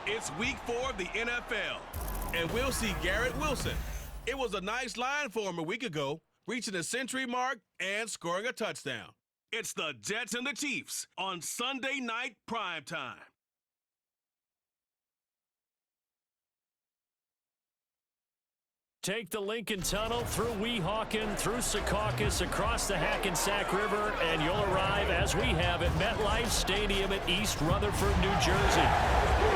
It's week 4 of the NFL, and we'll see Garrett Wilson. It was a nice line for him a week ago, reaching the century mark and scoring a touchdown. It's the Jets and the Chiefs on Sunday night primetime. Take the Lincoln Tunnel through Weehawken, through Secaucus, across the Hackensack River, and you'll arrive, as we have, at MetLife Stadium at East Rutherford, New Jersey.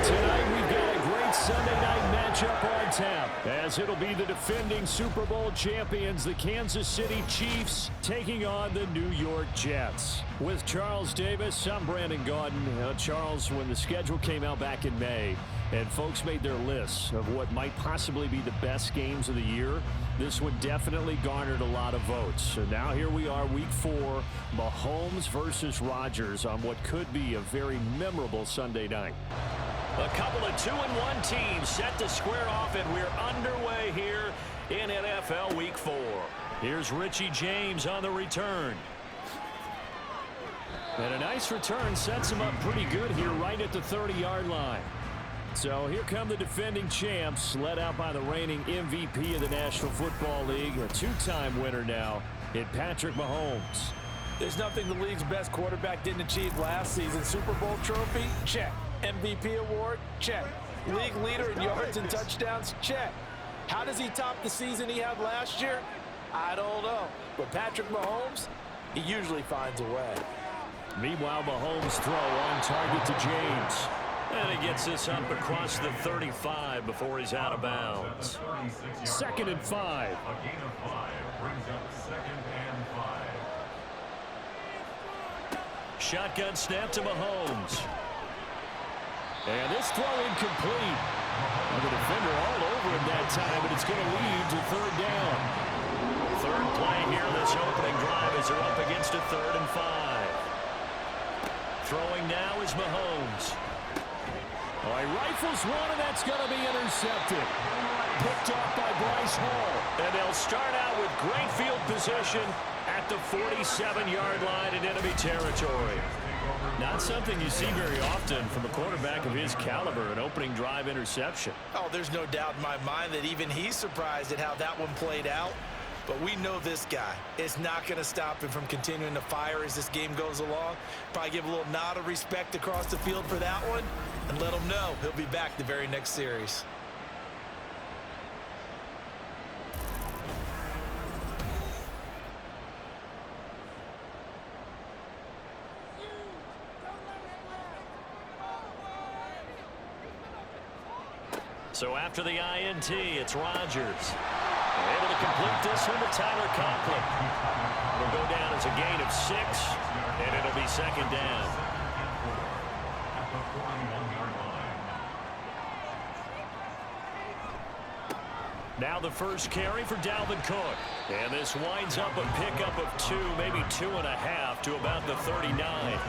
Tonight we've got a great Sunday night matchup on tap, as it'll be the defending Super Bowl champions, the Kansas City Chiefs, taking on the New York Jets. With Charles Davis, I'm Brandon Gaudin. Charles, when the schedule came out back in May, and folks made their lists of what might possibly be the best games of the year, this one definitely garnered a lot of votes. So now here we are, week 4, Mahomes versus Rodgers on what could be a very memorable Sunday night. A couple of 2-1 teams set to square off, and we're underway here in NFL Week 4. Here's Richie James on the return. And a nice return sets him up pretty good here right at the 30-yard line. So here come the defending champs, led out by the reigning MVP of the National Football League, a 2-time winner now in Patrick Mahomes. There's nothing the league's best quarterback didn't achieve last season. Super Bowl trophy? Check. MVP award? Check. League leader in yards and touchdowns? Check. How does he top the season he had last year? I don't know. But Patrick Mahomes, he usually finds a way. Meanwhile, Mahomes' throw on target to James. And he gets this up across the 35 before he's out of bounds. 2nd and 5. A gain of 5 brings up 2nd and 5. Shotgun snap to Mahomes. And this throw incomplete. And the defender all over him that time, but it's going to lead to 3rd down. Third play here this opening drive as they're up against a 3rd and 5. Throwing now is Mahomes. Oh, he rifles one, and that's going to be intercepted. Picked off by Bryce Hall. And they'll start out with great field position at the 47-yard line in enemy territory. Not something you see very often from a quarterback of his caliber, an opening drive interception. Oh, there's no doubt in my mind that even he's surprised at how that one played out. But we know this guy is not going to stop him from continuing to fire as this game goes along. Probably give a little nod of respect across the field for that one and let him know he'll be back the very next series. So after the INT, it's Rodgers. Able to complete this one to Tyler Conklin. It'll go down as a gain of 6, and it'll be 2nd down. Now the first carry for Dalvin Cook. And this winds up a pickup of 2, maybe 2.5 to about the 39.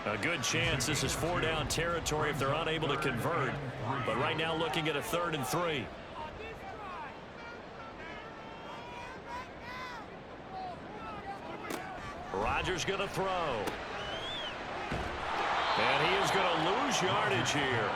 A good chance this is 4-down territory if they're unable to convert. But right now looking at a 3rd and 3. Rodgers going to throw. And he is going to lose yardage here.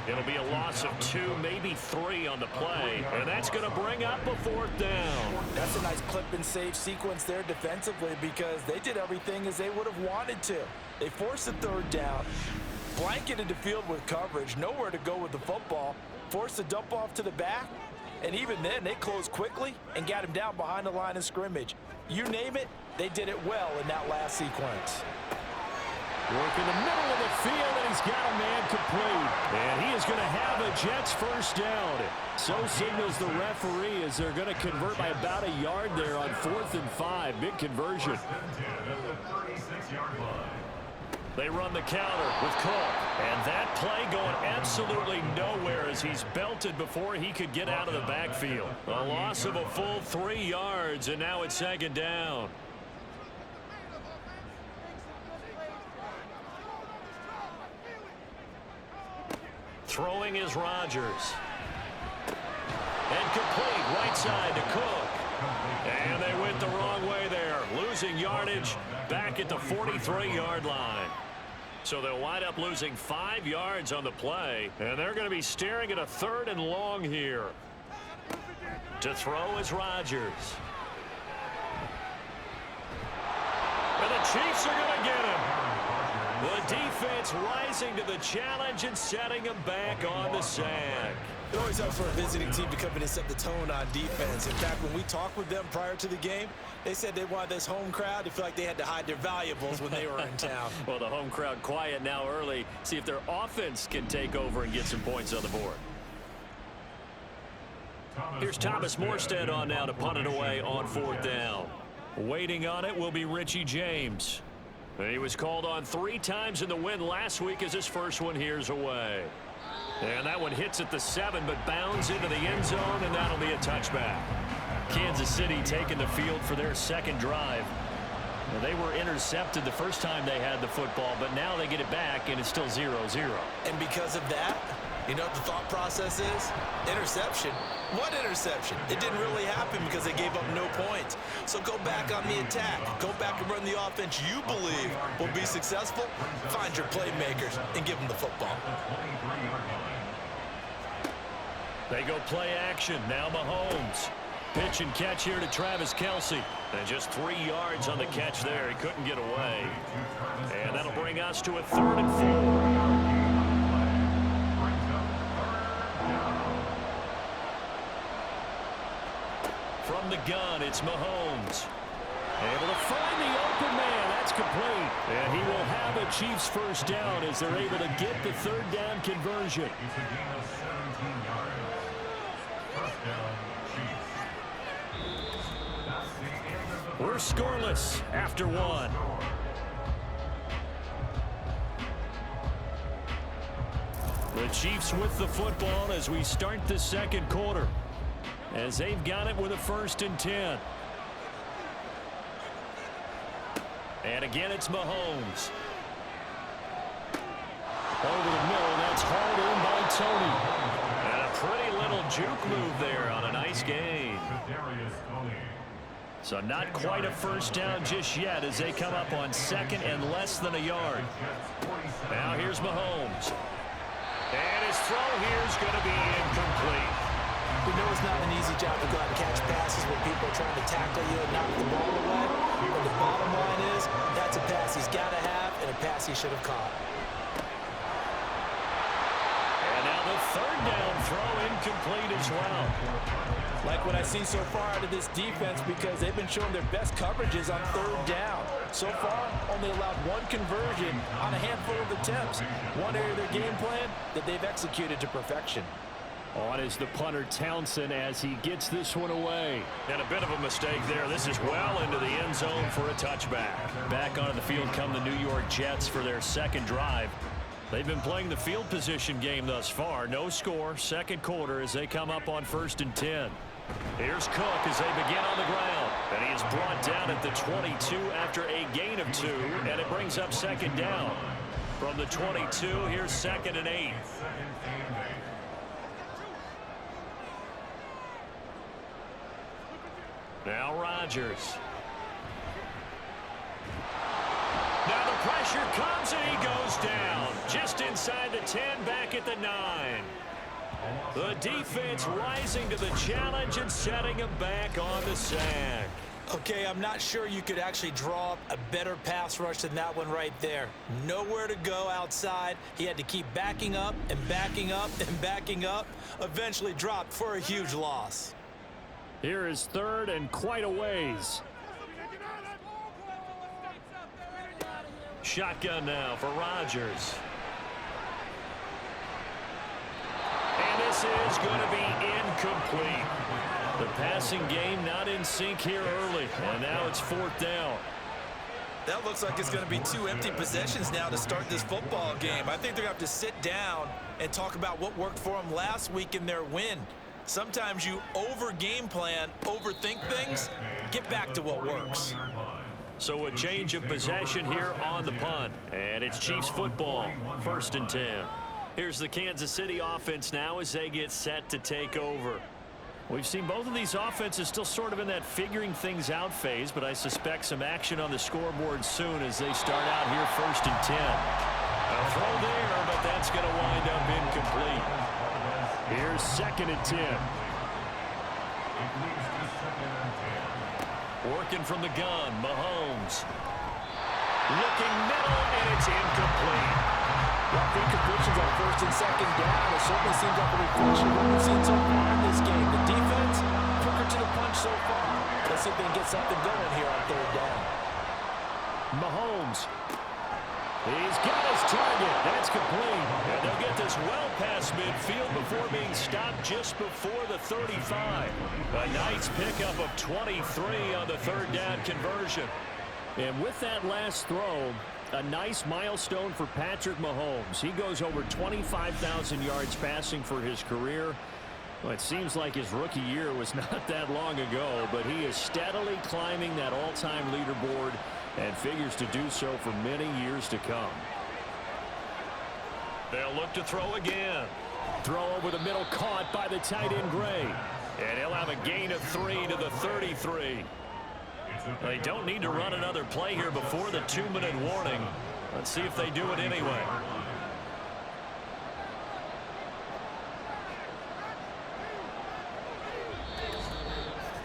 It'll be a loss of 2, maybe 3 on the play. And that's going to bring up a 4th down. That's a nice clip and save sequence there defensively because they did everything as they would have wanted to. They forced the 3rd down, blanketed the field with coverage, nowhere to go with the football, forced the dump off to the back, and even then they closed quickly and got him down behind the line of scrimmage. You name it, they did it well in that last sequence. Work in the middle of the field, and he's got a man complete. And he is going to have a Jets first down. So signals the referee as they're going to convert by about a yard there on 4th and 5. Big conversion. They run the counter with Cook. And that play going absolutely nowhere as he's belted before he could get out of the backfield. A loss of a full 3 yards, and now it's 2nd down. Throwing is Rodgers. And complete right side to Cook. And they went the wrong way there. Losing yardage back at the 43-yard line. So they'll wind up losing 5 yards on the play, and they're going to be staring at a 3rd and long here. To throw is Rodgers. And the Chiefs are going to get him. The defense rising to the challenge and setting him back on the sack. It always helps for a visiting team to come in and set the tone on defense. In fact, when we talked with them prior to the game, they said they wanted this home crowd to feel like they had to hide their valuables when they were in town. Well, the home crowd quiet now early. See if their offense can take over and get some points on the board. Here's Thomas Morstead on now to punt it away on 4th down. Waiting on it will be Richie James. He was called on 3 times in the win last week as his first one here's away. And that one hits at the 7 but bounds into the end zone, and that'll be a touchback. Kansas City taking the field for their 2nd drive. They were intercepted the first time they had the football, but now they get it back, and it's still 0-0. And because of that, you know what the thought process is? Interception. What interception? It didn't really happen because they gave up no points. So go back on the attack. Go back and run the offense you believe will be successful. Find your playmakers and give them the football. They go play action. Now Mahomes. Pitch and catch here to Travis Kelce. And just 3 yards on the catch there. He couldn't get away. And that'll bring us to a 3rd and 4. From the gun, it's Mahomes. Able to find the open man. That's complete. And he will have a Chiefs first down as they're able to get the 3rd down conversion. It's a gain of 17 yards. First down, Chiefs. That's the end of the We're scoreless after 1. The Chiefs with the football as we start the 2nd quarter. As they've got it with a 1st and 10. And again, it's Mahomes. Over the middle, that's hauled in by Tony. And a pretty little juke move there on a nice gain. So not quite a first down just yet as they come up on 2nd and less than a yard. Now here's Mahomes. And his throw here is going to be incomplete. We know it's not an easy job to go out and catch passes when people are trying to tackle you and knock the ball away. But the bottom line is, that's a pass he's got to have and a pass he should have caught. And now the 3rd down throw incomplete as well. Like what I've seen so far out of this defense because they've been showing their best coverages on 3rd down. So far, only allowed 1 conversion on a handful of attempts. One area of their game plan that they've executed to perfection. On is the punter Townsend as he gets this one away. And a bit of a mistake there. This is well into the end zone for a touchback. Back onto the field come the New York Jets for their 2nd drive. They've been playing the field position game thus far. No score, 2nd quarter as they come up on 1st and 10. Here's Cook as they begin on the ground. And he is brought down at the 22 after a gain of 2. And it brings up 2nd down. From the 22, here's 2nd and 8. Now Rodgers. Now the pressure comes and he goes down. Just inside the 10, back at the 9. The defense rising to the challenge and setting him back on the sack. Okay, I'm not sure you could actually draw up a better pass rush than that one right there. Nowhere to go outside. He had to keep backing up and backing up and backing up. Eventually dropped for a huge loss. Here is 3rd and quite a ways. Shotgun now for Rodgers. And this is going to be incomplete. The passing game not in sync here early. And now it's 4th down. That looks like it's going to be 2 empty possessions now to start this football game. I think they're going to have to sit down and talk about what worked for them last week in their win. Sometimes you over-game plan, overthink things. Get back to what works. So a change of possession here on the punt. And it's Chiefs football, 1st and 10. Here's the Kansas City offense now as they get set to take over. We've seen both of these offenses still sort of in that figuring things out phase, but I suspect some action on the scoreboard soon as they start out here 1st and 10. Here's 2nd and 10. It leads to 2nd and 10. Working from the gun, Mahomes. Looking middle, and it's incomplete. Rough incompletions on 1st and 2nd down. It certainly seems like a reflection of what we've seen so far in this game. The defense, quicker to the punch so far. Let's see if they can get something going here on 3rd down. Mahomes. He's got his target. That's complete. And they'll get this well past midfield before being stopped just before the 35. A nice pickup of 23 on the 3rd down conversion. And with that last throw, a nice milestone for Patrick Mahomes. He goes over 25,000 yards passing for his career. Well, it seems like his rookie year was not that long ago, but he is steadily climbing that all-time leaderboard and figures to do so for many years to come. They'll look to throw again. Throw over the middle, caught by the tight end Gray. And he'll have a gain of 3 to the 33. They don't need to run another play here before the 2-minute warning. Let's see if they do it anyway.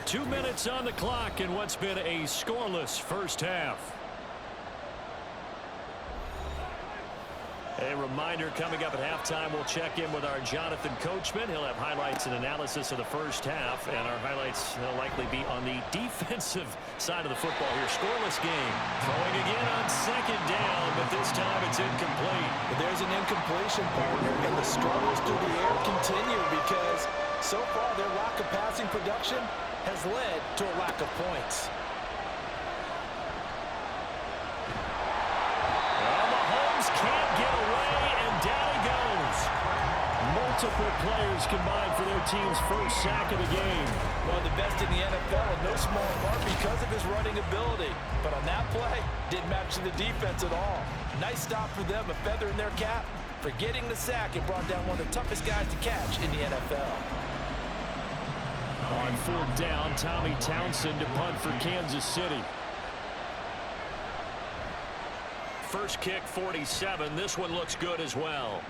Two minutes on the clock in what's been a scoreless first half. A reminder coming up at halftime, we'll check in with our Jonathan Coachman. He'll have highlights and analysis of the first half, and our highlights will likely be on the defensive side of the football here. Scoreless game. Throwing again on 2nd down, but this time it's incomplete. But there's an incompletion, partner, and the struggles through the air continue because so far their lack of passing production has led to a lack of points. Can't get away, and down he goes. Multiple players combined for their team's first sack of the game. Well, the best in the NFL in no small part because of his running ability. But on that play, didn't match the defense at all. Nice stop for them, a feather in their cap for getting the sack and brought down one of the toughest guys to catch in the NFL. On 4th down, Tommy Townsend to punt for Kansas City. First kick, 47. This one looks good as well.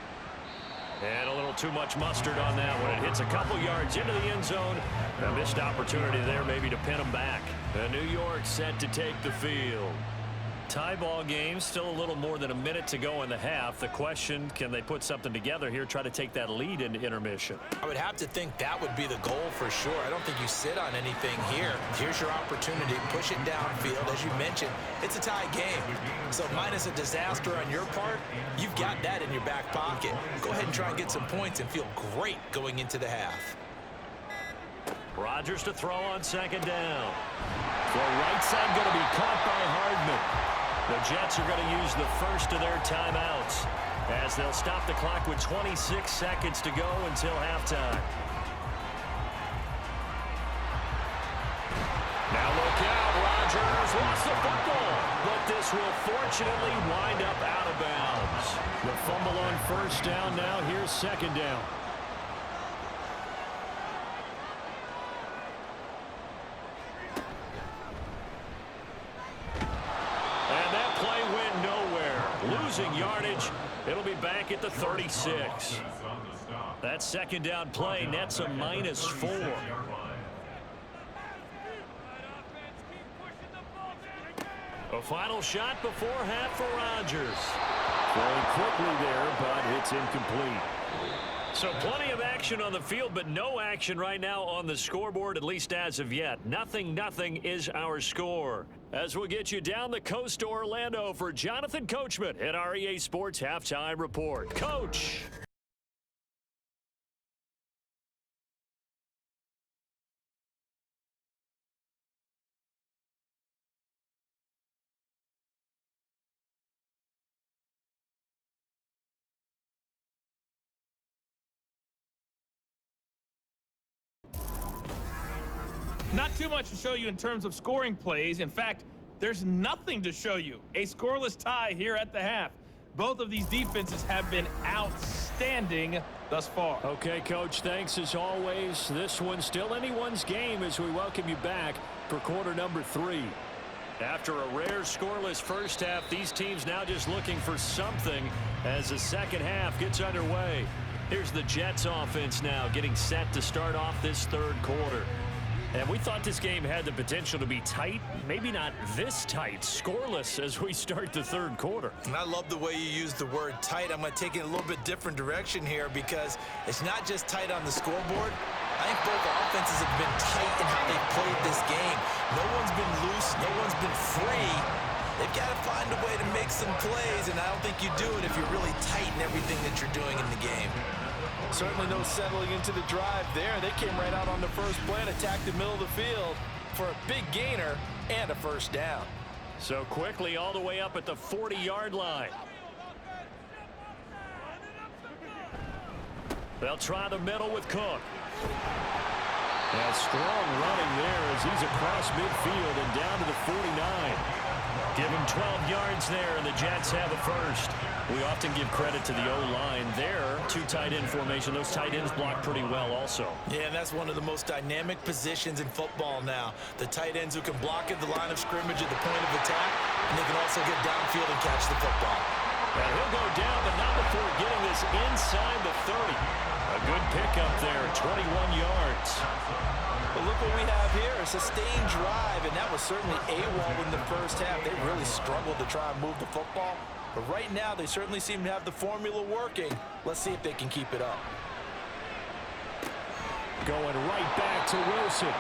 And a little too much mustard on that one. It hits a couple yards into the end zone. A missed opportunity there maybe to pin them back. And New York set to take the field. Tie ball game, still a little more than a minute to go in the half. The question, can they put something together here, try to take that lead into intermission? I would have to think that would be the goal for sure. I don't think you sit on anything here. Here's your opportunity. Push it downfield. As you mentioned, it's a tie game. So minus a disaster on your part, you've got that in your back pocket. Go ahead and try and get some points and feel great going into the half. Rodgers to throw on 2nd down. The right side going to be caught by Hardman. The Jets are going to use the first of their timeouts as they'll stop the clock with 26 seconds to go until halftime. Now look out, Rodgers lost the football, but this will fortunately wind up out of bounds. The fumble on 1st down now. Here's 2nd down. Losing yardage. It'll be back at the 36. That 2nd down play nets a -4. A final shot before half for Rodgers. Throwing quickly there, but it's incomplete. So plenty of action on the field, but no action right now on the scoreboard, at least as of yet. 0-0 is our score. As we'll get you down the coast to Orlando for Jonathan Coachman at our EA Sports Halftime Report. Coach! Not too much to show you in terms of scoring plays. In fact, there's nothing to show you. A scoreless tie here at the half. Both of these defenses have been outstanding thus far. Okay, Coach, thanks as always. This one's still anyone's game as we welcome you back for quarter number 3. After a rare scoreless first half, these teams now just looking for something as the second half gets underway. Here's the Jets offense now getting set to start off this third quarter. And we thought this game had the potential to be tight, maybe not this tight, scoreless as we start the third quarter. And I love the way you use the word tight. I'm going to take it a little bit different direction here because it's not just tight on the scoreboard. I think both offenses have been tight in how they've played this game. No one's been loose. No one's been free. They've got to find a way to make some plays, and I don't think you do it if you're really tight in everything that you're doing in the game. Certainly no settling into the drive there. They came right out on the first play and attacked the middle of the field for a big gainer and a first down. So quickly all the way up at the 40-yard line. They'll try the middle with Cook. And strong running there as he's across midfield and down to the 49. Give him 12 yards there, and the Jets have a first. We often give credit to the O-line there. Two tight end formation. Those tight ends block pretty well also. Yeah, and that's one of the most dynamic positions in football now. The tight ends who can block at the line of scrimmage at the point of attack, and they can also get downfield and catch the football. And he'll go down, but not before getting this inside the 30. A good pickup there, 21 yards. But look what we have here, a sustained drive, and that was certainly AWOL in the first half. They really struggled to try and move the football. But right now, they certainly seem to have the formula working. Let's see if they can keep it up. Going right back to Wilson.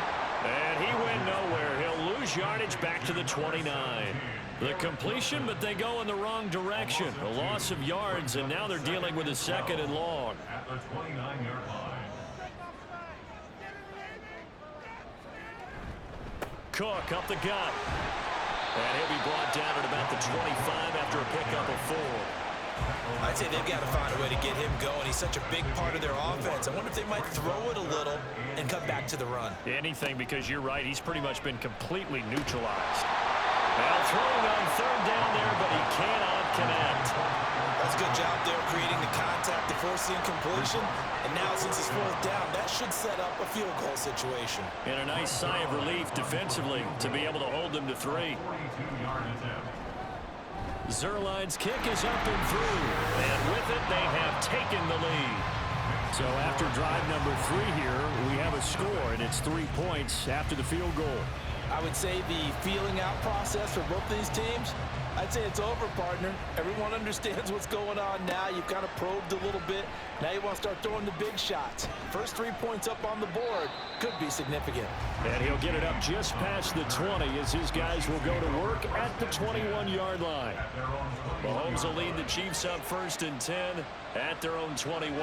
And he went nowhere. He'll lose yardage back to the 29. The completion, but they go in the wrong direction. A loss of yards, and now they're dealing with a second and long. At the 29-yard line. Cook up the gut. And he'll be brought down at about the 25 after a pickup of 4. I'd say they've got to find a way to get him going. He's such a big part of their offense. I wonder if they might throw it a little and come back to the run. Anything, because you're right. He's pretty much been completely neutralized. Well, throwing on third down there, but he cannot connect. That's a good job there creating the contact to force the incompletion. And now since it's fourth down, that should set up a field goal situation. And a nice sigh of relief defensively to be able to hold them to 3. 42-yard attempt. Zerline's kick is up and through. And with it, they have taken the lead. So after drive number 3 here, we have a score, and it's 3 points after the field goal. I would say the feeling out process for both these teams, I'd say it's over, partner. Everyone understands what's going on now. You've kind of probed a little bit. Now you want to start throwing the big shots. First 3 points up on the board could be significant. And he'll get it up just past the 20 as his guys will go to work at the 21-yard line. Mahomes will lead the Chiefs up 1st and 10 at their own 21.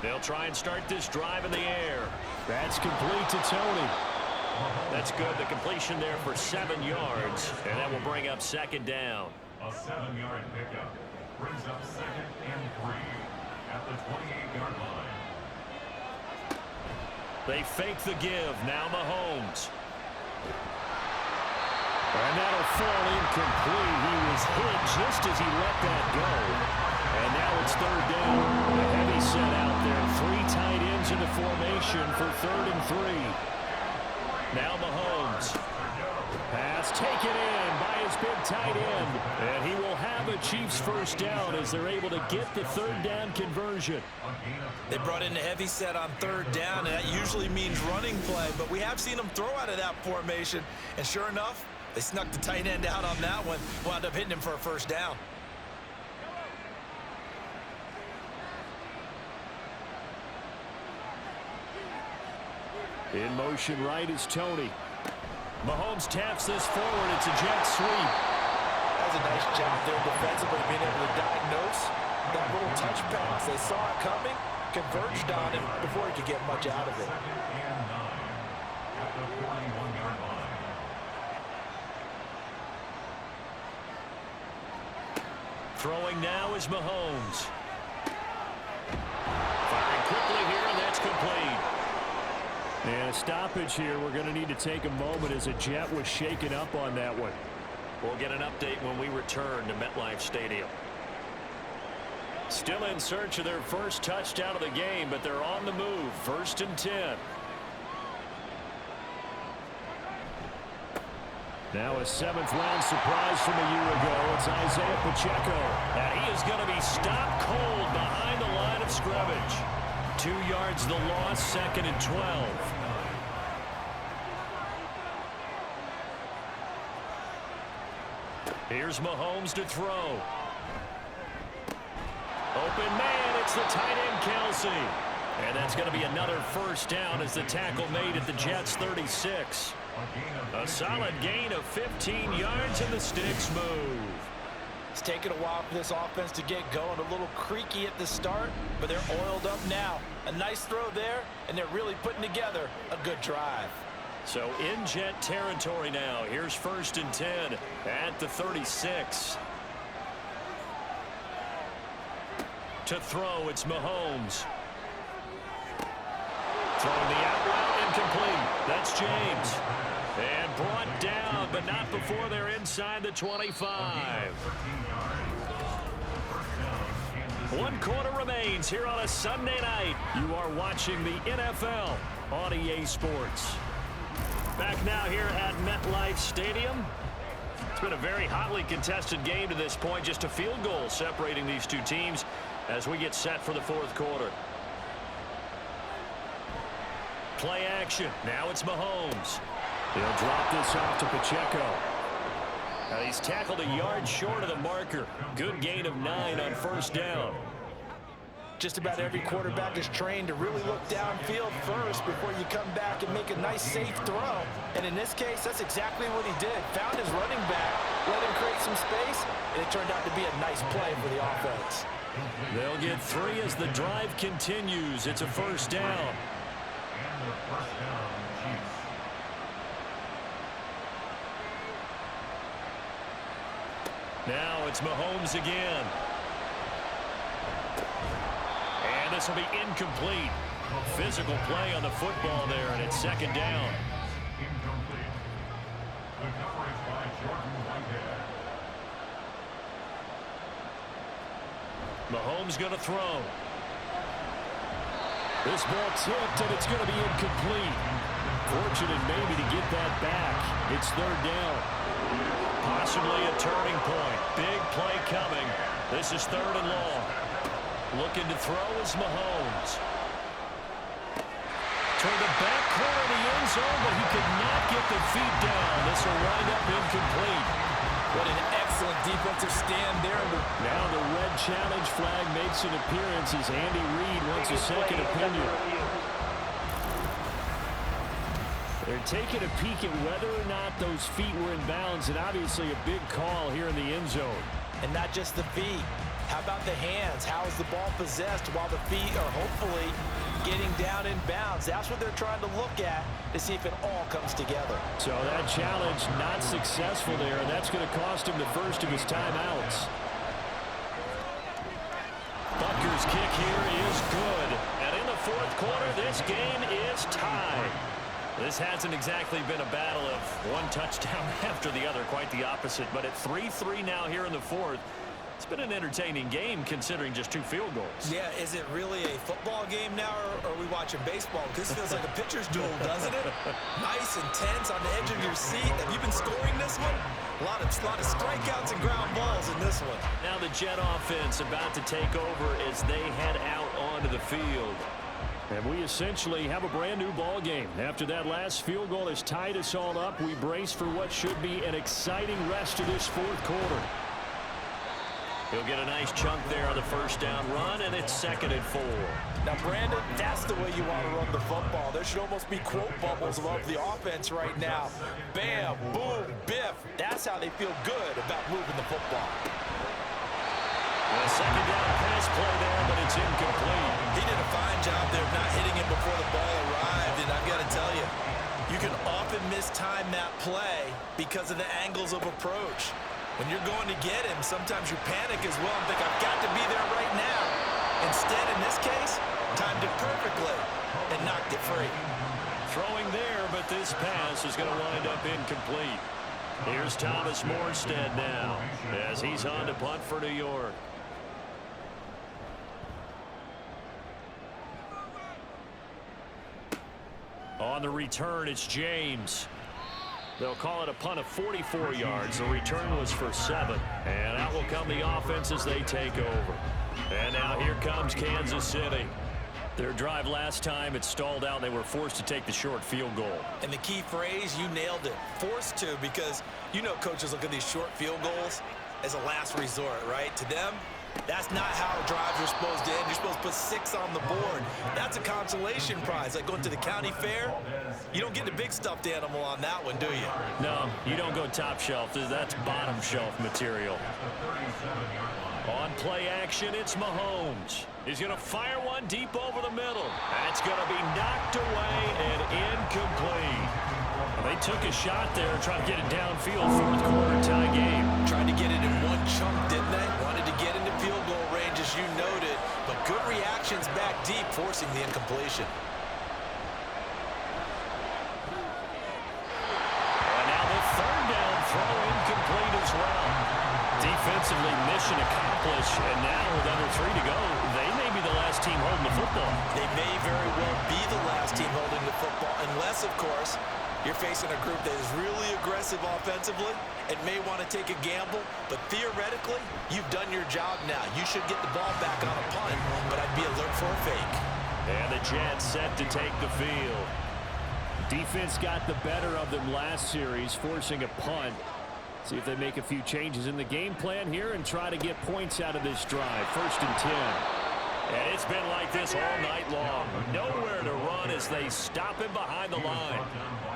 They'll try and start this drive in the air. That's complete to Tony. That's good. The completion there for 7 yards, and that will bring up 2nd down. A 7-yard pickup brings up 2nd and 3 at the 28-yard line. They fake the give. Now Mahomes. And that'll fall incomplete. He was hit just as he let that go. And now it's 3rd down. A heavy set out there. 3 tight ends in the formation for 3rd and 3. Now Mahomes. Pass taken in by his big tight end. And he will have a Chiefs first down as they're able to get the 3rd down conversion. They brought in a heavy set on 3rd down, and that usually means running play. But we have seen them throw out of that formation. And sure enough, they snuck the tight end out on that one. Wound up hitting him for a first down. In motion right is Tony. Mahomes taps this forward. It's a jet sweep. That was a nice job there defensively, being able to diagnose that little touch pass. They saw it coming, converged on him before he could get much out of it. 2nd and 9 at the 41-yard line. Throwing now is Mahomes. Firing quickly here, and that's complete. And a stoppage here. We're going to need to take a moment as a jet was shaken up on that one. We'll get an update when we return to MetLife Stadium. Still in search of their first touchdown of the game, but they're on the move. 1st and 10. Now a 7th-round surprise from a year ago. It's Isaiah Pacheco. And he is going to be stopped cold behind the line of scrimmage. 2 yards the loss, 2nd and 12. Here's Mahomes to throw. Open man, it's the tight end, Kelsey. And that's going to be another first down as the tackle made at the Jets' 36. A solid gain of 15 yards and the sticks move. It's taken a while for this offense to get going. A little creaky at the start, but they're oiled up now. A nice throw there, and they're really putting together a good drive. So in Jet territory now. Here's 1st and 10 at the 36. To throw, it's Mahomes. Throwing the out route, incomplete. That's James. And brought down, but not before they're inside the 25. 1 quarter remains here on a Sunday night. You are watching the NFL on EA Sports. Back now here at MetLife Stadium. It's been a very hotly contested game to this point. Just a field goal separating these two teams as we get set for the 4th quarter. Play action. Now it's Mahomes. He'll drop this off to Pacheco. Now he's tackled a yard short of the marker. Good gain of 9 on 1st down. Just about every quarterback is trained to really look downfield first before you come back and make a nice, safe throw. And in this case, that's exactly what he did. Found his running back, let him create some space, and it turned out to be a nice play for the offense. They'll get 3 as the drive continues. It's a 1st down. Now it's Mahomes again. And this will be incomplete. Physical play on the football there, and it's 2nd down. Incomplete. The coverage by Jordan Whitehead. Mahomes going to throw. This ball tipped, and it's going to be incomplete. Fortunate maybe to get that back. It's 3rd down. Possibly a turning point. Big play coming. This is 3rd and long. Looking to throw is Mahomes. Toward the back corner of the end zone, but he could not get the feet down. This will wind up incomplete. What an excellent defensive stand there. Now the red challenge flag makes an appearance as Andy Reid wants a second opinion. They're taking a peek at whether or not those feet were in bounds, and obviously a big call here in the end zone. And not just the feet. How about the hands? How is the ball possessed while the feet are hopefully getting down in bounds? That's what they're trying to look at to see if it all comes together. So that challenge not successful there, and that's going to cost him the first of his timeouts. Butker's kick here is good. And in the 4th quarter, this game is tied. This hasn't exactly been a battle of one touchdown after the other, quite the opposite. But at 3-3 now here in the 4th, it's been an entertaining game considering just 2 field goals. Yeah, is it really a football game now, or are we watching baseball? This feels like a pitcher's duel, doesn't it? Nice, intense, on the edge of your seat. Have you been scoring this one? A lot of strikeouts and ground balls in this one. Now the Jet offense about to take over as they head out onto the field. And we essentially have a brand new ball game. After that last field goal has tied us all up, we brace for what should be an exciting rest of this 4th quarter. He'll get a nice chunk there on the 1st down run, and it's 2nd and 4. Now, Brandon, that's the way you want to run the football. There should almost be quote bubbles above the offense right now. Bam, boom, biff. That's how they feel good about moving the football. A 2nd down pass play there, but it's incomplete. He did a fine job there of not hitting it before the ball arrived, and I've got to tell you, you can often mistime that play because of the angles of approach. When you're going to get him, sometimes you panic as well and think, I've got to be there right now. Instead, in this case, timed it perfectly and knocked it free. Throwing there, but this pass is going to wind up incomplete. Here's Thomas Morstead now as he's on to punt for New York. On the return, it's James. They'll call it a punt of 44 yards. The return was for 7. And out will come the offense as they take over. And now here comes Kansas City. Their drive last time, it stalled out. They were forced to take the short field goal. And the key phrase, you nailed it, forced to, because you know coaches look at these short field goals as a last resort, right? To them, that's not how drives are supposed to end. You're supposed to put 6 on the board. That's a consolation prize. Like going to the county fair, you don't get the big stuffed animal on that one, do you? No, you don't go top shelf. That's bottom shelf material. On play action, it's Mahomes. He's going to fire one deep over the middle. That's going to be knocked away and incomplete. They took a shot there and tried to get it downfield. Fourth quarter tie game. Tried to get it in one chunk, didn't they? Wanted to get into field goal range, as you noted. But good reactions back deep, forcing the incompletion. And now the third down throw incomplete as well. Defensively, mission accomplished. And now with under 3 to go, they may be the last team holding the football. They may very well be the last team holding the football, unless, of course, you're facing a group that is really aggressive offensively and may want to take a gamble. But theoretically, you've done your job now. You should get the ball back on a punt, but I'd be alert for a fake. And the Jets set to take the field. Defense got the better of them last series, forcing a punt. See if they make a few changes in the game plan here and try to get points out of this drive. 1st and 10. And it's been like this all night long. Nowhere to run as they stop him behind the line.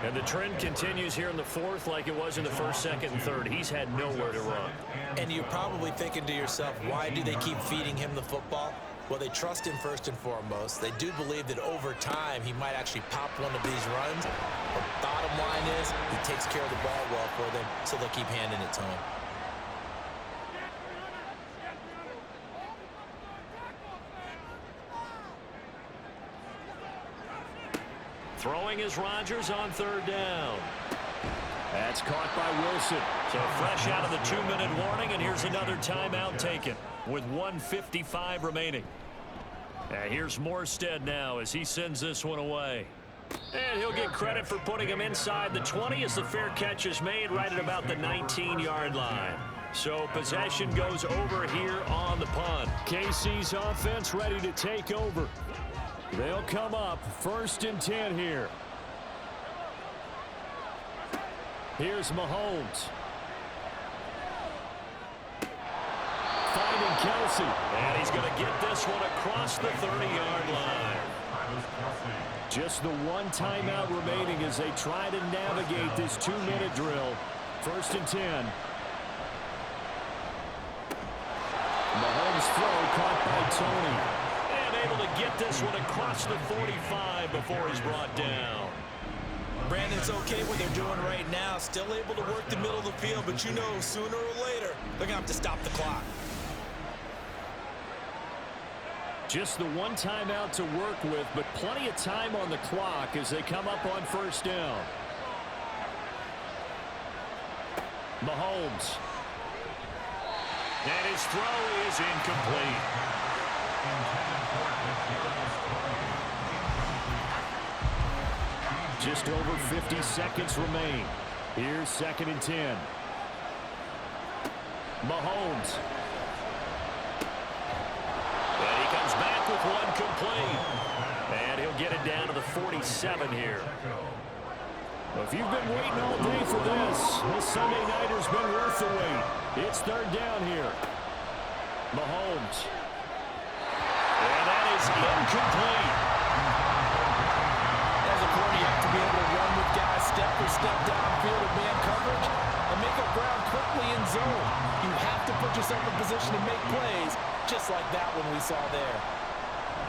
And the trend continues here in the fourth like it was in the first, second, and third. He's had nowhere to run. And you're probably thinking to yourself, why do they keep feeding him the football? Well, they trust him first and foremost. They do believe that over time he might actually pop one of these runs. But bottom line is he takes care of the ball well for them, so they'll keep handing it to him. Throwing is Rodgers on 3rd down. That's caught by Wilson. So fresh out of the 2-minute warning, and here's another timeout taken with 1:55 remaining. And here's Morstead now as he sends this one away. And he'll get credit for putting him inside the 20 as the fair catch is made right at about the 19-yard line. So possession goes over here on the punt. KC's offense ready to take over. They'll come up 1st and 10 here. Here's Mahomes. Finding Kelsey. And he's going to get this one across the 30-yard line. Just the one timeout remaining as they try to navigate this 2-minute drill. 1st and 10. Mahomes throw caught by Tony. Able to get this one across the 45 before he's brought down. Brandon's okay what they're doing right now. Still able to work the middle of the field, but you know sooner or later they're going to have to stop the clock. Just the one timeout to work with, but plenty of time on the clock as they come up on 1st down. Mahomes. And his throw is incomplete. Just over 50 seconds remain. Here's 2nd and 10. Mahomes. And he comes back with one complete. And he'll get it down to the 47 here. Well, if you've been waiting all day for this Sunday nighter's been worth the wait. It's 3rd down here. Mahomes. And that is incomplete. As a corner, you have to be able to run with guys step for step downfield in man coverage and make up ground quickly in zone. You have to put yourself in position to make plays, just like that one we saw there.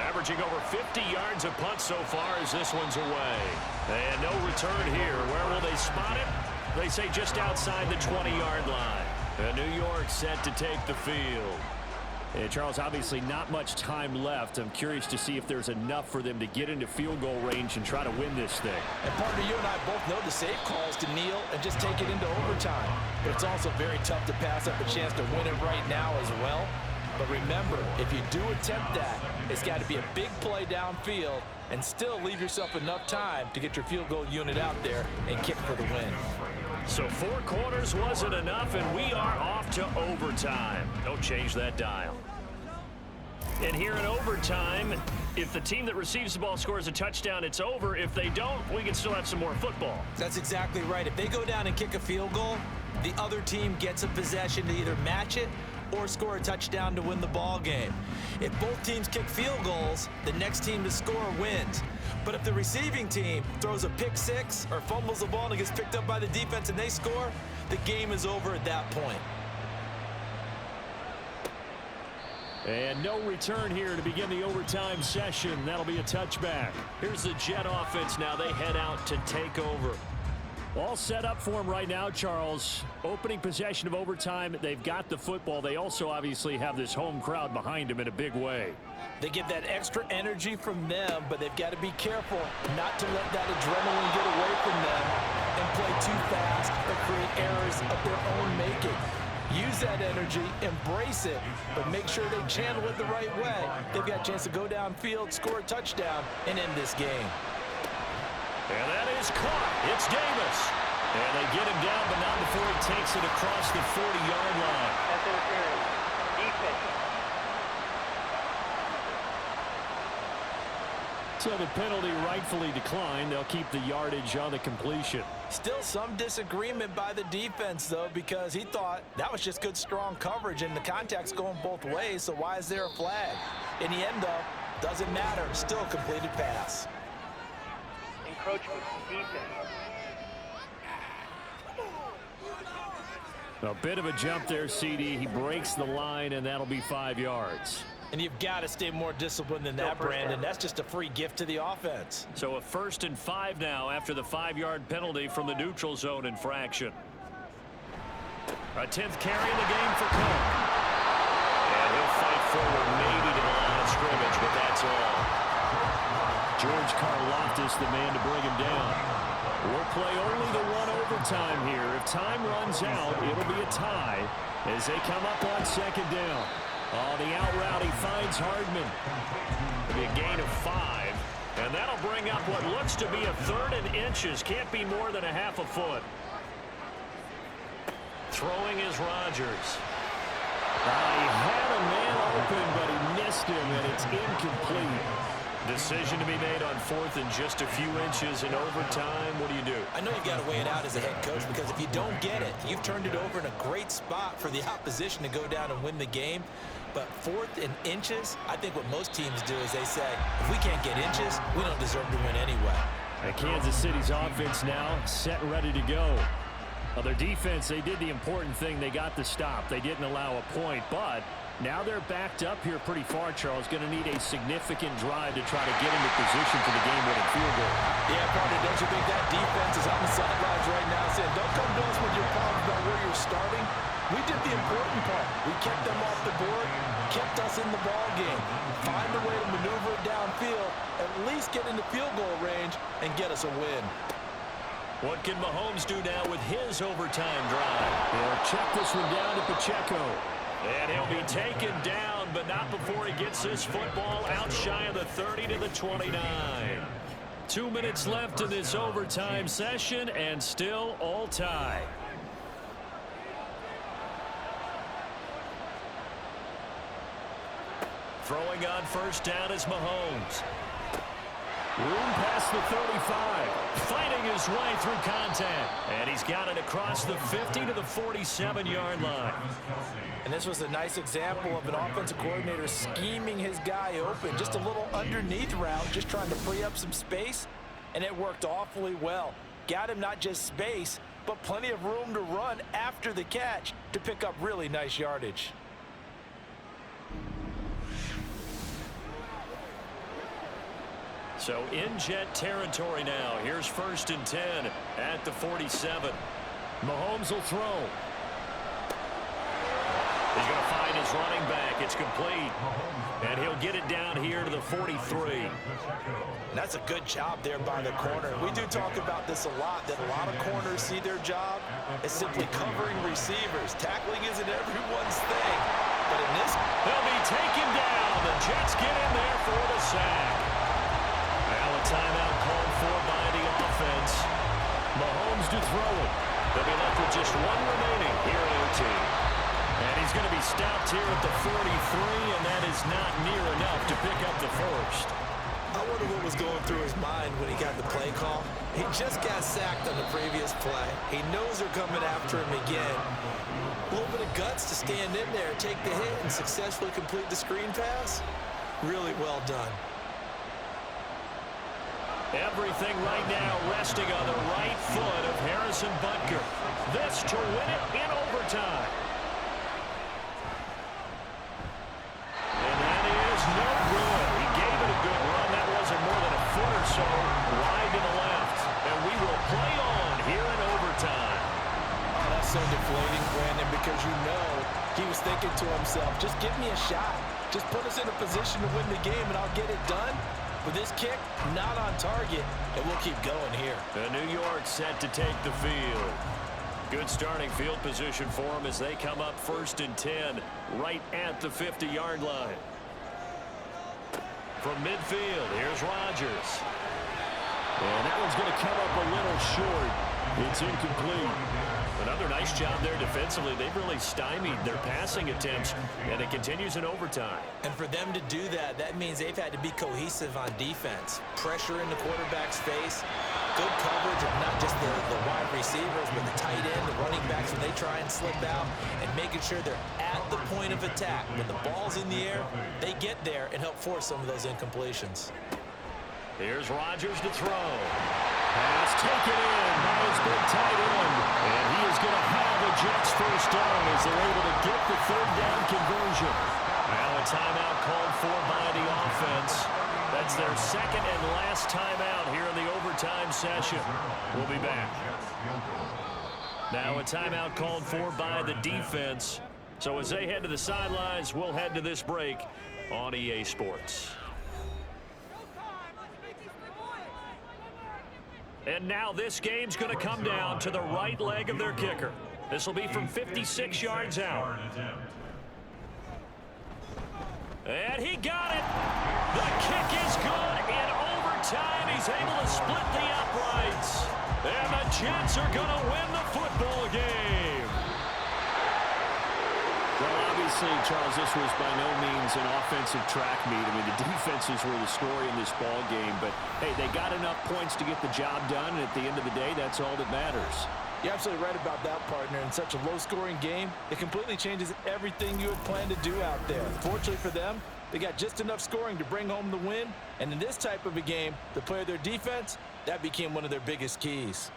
Averaging over 50 yards a punt so far as this one's away. And no return here. Where will they spot it? They say just outside the 20-yard line. And New York set to take the field. And Charles, obviously not much time left. I'm curious to see if there's enough for them to get into field goal range and try to win this thing. And partner, you and I both know the safe call is to kneel and just take it into overtime. But it's also very tough to pass up a chance to win it right now as well. But remember, if you do attempt that, it's got to be a big play downfield and still leave yourself enough time to get your field goal unit out there and kick for the win. So 4 quarters wasn't enough, and we are off to overtime. Don't change that dial. And here in overtime, if the team that receives the ball scores a touchdown, it's over. If they don't, we can still have some more football. That's exactly right. If they go down and kick a field goal, the other team gets a possession to either match it or score a touchdown to win the ball game. If both teams kick field goals, the next team to score wins. But if the receiving team throws a pick six or fumbles the ball and it gets picked up by the defense and they score, the game is over at that point. And no return here to begin the overtime session. That'll be a touchback. Here's the Jet offense now. They head out to take over. All set up for them right now, Charles. Opening possession of overtime. They've got the football. They also obviously have this home crowd behind them in a big way. They get that extra energy from them, but they've got to be careful not to let that adrenaline get away from them and play too fast or create errors of their own making. Use that energy, embrace it, but make sure they channel it the right way. They've got a chance to go downfield, score a touchdown, and end this game. And that is caught. It's Davis. And they get him down, but not before he takes it across the 40-yard line. That's interference. Defense. So the penalty rightfully declined. They'll keep the yardage on the completion. Still some disagreement by the defense, though, because he thought that was just good, strong coverage, and the contact's going both ways, so why is there a flag? In the end, though, doesn't matter. Still a completed pass. Encroachment. Defense. A bit of a jump there, CD. He breaks the line, and that'll be 5 yards. And you've got to stay more disciplined than that, Brandon. That's just a free gift to the offense. So a 1st and 5 now after the 5-yard penalty from the neutral zone infraction. A 10th carry in the game for Cook. And he'll fight forward maybe to the line of scrimmage, but that's all. George Karlaftis, the man to bring him down. We'll play only the one overtime here. If time runs out, it'll be a tie as they come up on 2nd down. Oh, the out route, he finds Hardman. It'll be a gain of 5, and that'll bring up what looks to be a 3rd and inches. Can't be more than a half a foot. Throwing is Rodgers. He had a man open, but he missed him, and it's incomplete. Decision to be made on 4th and just a few inches in overtime. What do you do? I know you've got to weigh it out as a head coach, because if you don't get it, you've turned it over in a great spot for the opposition to go down and win the game. But 4th and inches, I think what most teams do is they say, if we can't get inches, we don't deserve to win anyway. And Kansas City's offense now set and ready to go. Well, their defense, they did the important thing. They got the stop. They didn't allow a point, but now they're backed up here pretty far, Charles. Going to need a significant drive to try to get into position for the game-winning field goal. Yeah, partner, don't you think that defense is on the sidelines right now saying, don't come to us with your problems about where you're starting. We did the important part. We kept them off the board, kept us in the ball game. Find a way to maneuver it downfield, at least get into field goal range, and get us a win. What can Mahomes do now with his overtime drive? He'll check this one down to Pacheco. And he'll be taken down, but not before he gets this football out shy of the 30 to the 29. 2 minutes left in this overtime session, and still all tie. Throwing on 1st down is Mahomes. Room past the 35. Fighting his way through contact. And he's got it across the 50 to the 47-yard line. And this was a nice example of an offensive coordinator scheming his guy open. Just a little underneath route, just trying to free up some space. And it worked awfully well. Got him not just space, but plenty of room to run after the catch to pick up really nice yardage. So in Jet territory now. Here's 1st and 10 at the 47. Mahomes will throw. He's going to find his running back. It's complete. And he'll get it down here to the 43. That's a good job there by the corner. We do talk about this a lot, that a lot of corners see their job as simply covering receivers. Tackling isn't everyone's thing. But in this, they'll be taken down. The Jets get in there for the sack. Now a timeout called for by the offense. Mahomes to throw it. They'll be left with just one remaining here in OT. And he's going to be stopped here at the 43, and that is not near enough to pick up the first. I wonder what was going through his mind when he got the play call. He just got sacked on the previous play. He knows they're coming after him again. A little bit of guts to stand in there, take the hit, and successfully complete the screen pass. Really well done. Everything right now resting on the right foot of Harrison Butker. This to win it in overtime. And that is no good. He gave it a good run. That wasn't more than a foot or so wide to the left. And we will play on here in overtime. Oh, that's so deflating, Brandon, because you know he was thinking to himself, just give me a shot. Just put us in a position to win the game, and I'll get it done. With this kick, not on target, and we'll keep going here. The New York set to take the field. Good starting field position for them as they come up 1st and 10 right at the 50-yard line. From midfield, here's Rodgers. And that one's going to come up a little short. It's incomplete. Another nice job there defensively. They've really stymied their passing attempts, and it continues in overtime. And for them to do that, that means they've had to be cohesive on defense. Pressure in the quarterback's face, good coverage of not just the wide receivers, but the tight end, the running backs when they try and slip out, and making sure they're at the point of attack. When the ball's in the air, they get there and help force some of those incompletions. Here's Rodgers to throw. Pass taken in by his big tight end. And he is going to have a Jets first down as they're able to get the 3rd down conversion. Now a timeout called for by the offense. That's their 2nd and last timeout here in the overtime session. We'll be back. Now a timeout called for by the defense. So as they head to the sidelines, we'll head to this break on EA Sports. And now this game's going to come down to the right leg of their kicker. This will be from 56 yards out. And he got it. The kick is good in overtime. He's able to split the uprights. And the Jets are going to win the football game. Well, obviously, Charles, this was by no means an offensive track meet. I mean, the defenses were the story in this ball game. But, hey, they got enough points to get the job done. And at the end of the day, that's all that matters. You're absolutely right about that, partner. In such a low-scoring game, it completely changes everything you had planned to do out there. Fortunately for them, they got just enough scoring to bring home the win. And in this type of a game, to play their defense, that became one of their biggest keys.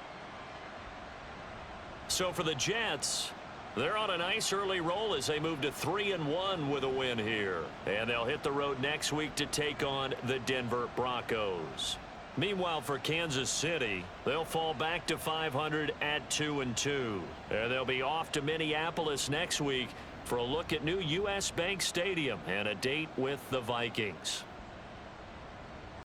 So for the Jets, they're on a nice early roll as they move to 3-1 with a win here. And they'll hit the road next week to take on the Denver Broncos. Meanwhile, for Kansas City, they'll fall back to 500 at 2-2. And they'll be off to Minneapolis next week for a look at new U.S. Bank Stadium and a date with the Vikings.